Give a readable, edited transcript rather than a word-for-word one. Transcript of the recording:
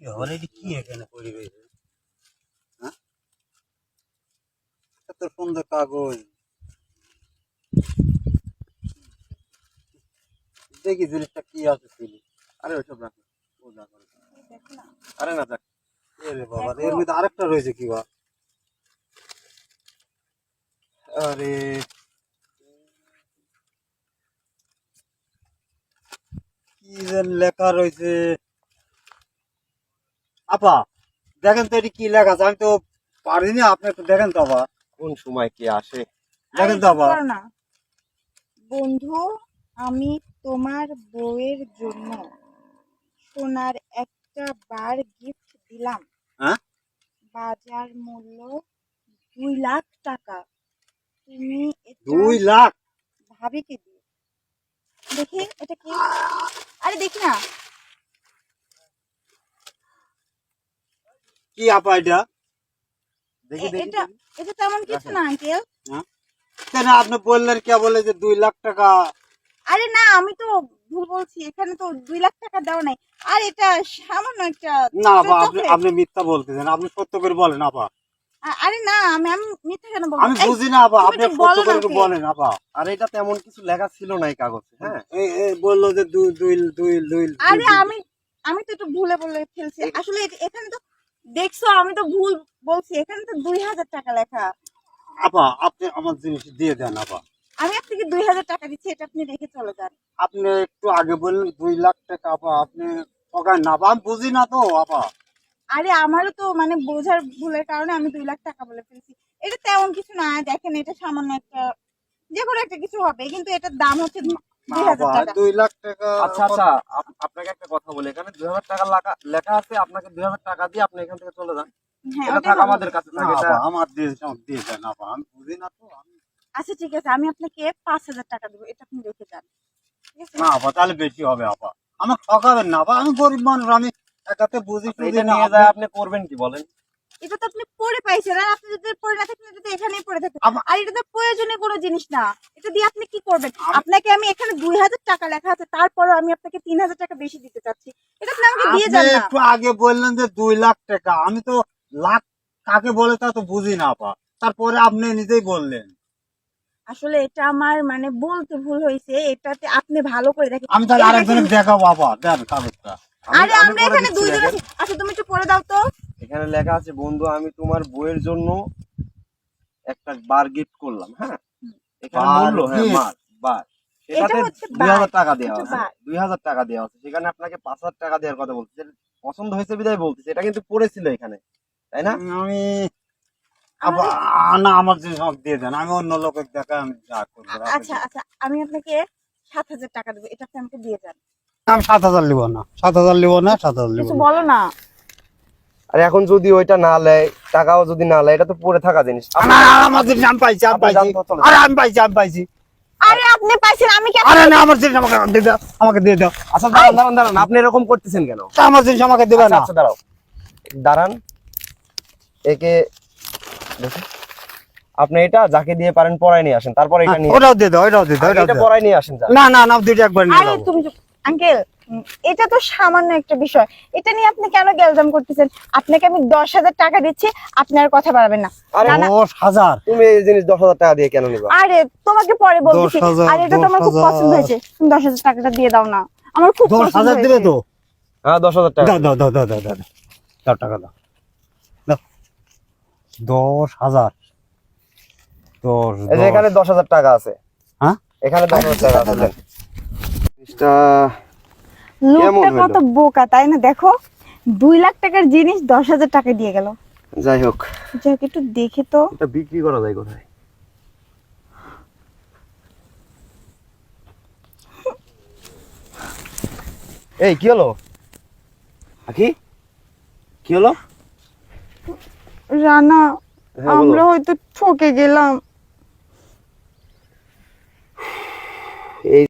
ব্যাপার এটা কি এখানে পরিবেশ? হ্যাঁ, এত সুন্দর কাগজ, দেখি জিনিসটা কি আছে ছিল। আরে ওইসব রাখো, ও যা করে। আরে না দেখ, এরে বাবা, এর মধ্যে আরেকটা রয়েছে কি বা? আরে কি যেন লেখা রয়েছে। আপা দেখেন তো এটি কি লেখা আছে, আমি তো পারিনি, আপনি একটু দেখেন তো আপা। কোন সময় কে আসে? দেখেন তো আপা। না বন্ধু, আমি তোমার বউয়ের জন্য সোনার একটা বার গিফট দিলাম। হ্যাঁ, বাজার মূল্য 2 লাখ টাকা। তুমি এটা 2 লাখ? ভাবিকে দিও। দেখি এটা কি? আরে দেখি না। কি আপা এটা? দেখি দেখি এটা দেখি। এটা তেমন কিছু না আঙ্কেল। হ্যাঁ, কেন আপনি বললেন কে বলে যে 2 লাখ টাকা? আরে না, আমি তো ভুল বলছি, এখানে তো 2 লাখ টাকা দেওয়া নাই। আর এটা সামান্য একটা না ছোট আপা, আপনি চকলেট। আপনি মিথ্যা বলতেছেন, আপনি সত্য করে বলেন আপা। আরে না, আমি আমি মিথ্যা কেন বলবো? আমি এই, বুঝি না আপা, তুমি আপনি একটু সত্য বলো না করে একটু ওকে। বলেন আপা। আর এটা তেমন কিছু লেখা ছিল না এই কাগজে। হ্যাঁ, এই বললো যে দুই দুই দুই দুই আরে আমি আমি তো একটু ভুলে বলে ফেলছি। আসলে এখানে তো দেখছো, আমি তো ভুল বলছি, এখানে তো 2,000 টাকা লেখা। আপা আপনি আমার জিনিস দিয়ে দেন আপা। আমি আপনাকে 2,000 টাকা দিচ্ছি, এটা আপনি রেখে চলে যান। আপনি একটু আগে বললেন 2 লাখ টাকা আপা, আপনি ঠকান না আপা, আমি বুঝি না তো আপা। আরে আমারও তো মানে বোঝার ভুলের কারণে আমি 2 লাখ টাকা বলে ফেলছি। এটা তেমন কিছু না, দেখেন এটা সামান্য একটা যে কোনো একটা কিছু হবে, কিন্তু এটার দাম হচ্ছে না 2,000 আপা, টাকা। 2 লাখ টাকা। আচ্ছা আচ্ছা, আপনাকে একটা কথা বলি, এখানে 2000 টাকা লেখা আছে, আপনাকে 2000 টাকা দিয়ে আপনি এখান থেকে চলে যান। হ্যাঁ, এটা ওটাই থাক ভালো। আমাদের কাছে, না থাকে এটা। আপা, আমার দিয়ে দেন আপা, আমি বুঝি না তো আমি। আচ্ছা ঠিক আছে, আমি আপনাকে 5,000 টাকা দেবো, এটা আপনি রেখে যান, ঠিক আছে? না আপা, তাহলে বেশি হবে আপা, আমাকে ঠকাবেন না আপা, আমি গরিব মানুষ, আমি একাতে বুঝি আচ্ছা, টুঝি এটা না নিয়ে যায় আপনি করবেন কি বলেন? এটা তো আপনি পরে পাইছেন, আর আপনি যদি পরে না থাকেন, এটা তো এখানেই পড়ে থাকে। আপা- আর এটা তো প্রয়োজনীয় কোনো জিনিস না। এটা দিয়ে আপনি কি করবেন? আমি- আপনাকে আমি এখানে 2,000 টাকা লেখা আছে, তারপরে আমি আপনাকে 3,000 টাকা বেশি দিতে চাচ্ছি। এটা আপনি আমাকে দিয়ে আপনি যান না। একটু আগে বললেন যে 2 লাখ টাকা, আমি তো লাখ কাকে বলে তা তো বুঝি না আপা, তারপরে আপনি নিজেই বললেন। আসলে এটা আমার মানে বলতে ভুল হয়েছে, এটাতে আপনি ভালো করে দেখেন। আমি তাহলে এই আরেকজনকে দেখেন। দেখাবো আপা, দেন কাগজটা। আরে আমি আমরা পড়ে এখানে দিচ্ছি, দুইজন দেখেন। আছি। আচ্ছা তুমি একটু পড়ে দাও তো। এখানে লেখা আছে, বন্ধু আমি তোমার বইয়ের জন্য একটা বার গিফট করলাম। হ্যাঁ, এখানে বার মূল্য, হ্যাঁ gift? বার বার, এটা সেটাতে হচ্ছে 2000 টাকা বার, দেওয়া এটা আছে। বার। 2000 টাকা দেওয়া আছে, সেখানে আপনাকে 5000 টাকা দেওয়ার কথা বলছে। পছন্দ হয়েছে বিদায় বলতেছে, এটা কিন্তু পড়েছিল এখানে, তাই না? আমি আপা, না আমার জিনিস আমাকে দিয়ে দেন, আমি অন্য লোকের দেখা আমি যা করবো আপনি আচ্ছা দিন। আচ্ছা, আমি আপনাকে 7,000 টাকা দেবো, এটা আপনি আমাকে দিয়ে যান। আমি 7,000 নিব না, 7,000 নিব না, 7,000 নিব কিছু না। বলো না। আর এখন যদি ওইটা না লেয়, টাকাও যদি না লেয়, এটা তো পড়ে থাকা জিনিস। না, আমার জিনিস আমি পাইছি, আমি আপনি পাইছি। যান তো, চলে যান। আরে আমি পাইছি, আমি পাইছি। আরে আপনি পাইছেন, আমি কি আরে না, আমার জিনিস আমাকে দিয়ে দাও, আমাকে দিয়ে দাও। আচ্ছা দাঁড়ান দাঁড়ান দাঁড়ান, আপনি এরকম করতেছেন কেন? তা আমার জিনিস আমাকে দেবে আচ্ছা না। আচ্ছা, দাঁড়াও, দাঁড়ান। একে দেখুন, আপনি এটা যাকে দিয়ে পারেন পড়ায় নিয়ে আসেন, তারপর এটা নিয়ে ওটাও দিয়ে দাও, ওটাও দিয়ে দাও, আগে ওটাও এটা দিয়ে দাও। পড়ায় নিয়ে আসেন, যান। না না না, দুইটা একবার নিয়ে আরে যাবো। তুমি আঙ্কেল, এটা তো সামান্য একটা বিষয়, এটা নিয়ে আপনি কেন গ্যালজাম করতেছেন? আপনাকে আমি 10,000 টাকা দিচ্ছি, আপনি আর কথা বাড়াবেন না। আরে না, না, 10,000? তুমি এই জিনিস 10,000 টাকা দিয়ে কেন নিবা? আরে তোমাকে পরে বলতেছি। 10,000, আর এটা তো আমার খুব 10,000 পছন্দ হয়েছে, তুমি 10,000 টাকাটা দিয়ে দাও না, আমার খুব পছন্দ 10,000 দিবে হয়েছে। তো? হ্যাঁ, 10,000 টাকা। দাও দাও দাও দাও দাও দাও দাও, টাকা দাও, দাও। 10,000, 10, এই যে এখানে 10,000 টাকা আছে। হ্যাঁ, এখানে 10,000 টাকা আছে, দেন। জিনিসটা কেমন লোকটা হলো? কত বোকা তাই না? দেখো, 2 লাখ টাকার জিনিস 10,000 টাকা দিয়ে গেল। যাই হোক, যাই হোক, একটু দেখে তো। এটা বিক্রি করা যায় কোথায়? এই কি হলো আকি, কি হলো? রানা, হ্যাঁ, বলো। আমরা হয়তো ঠকে গেলাম।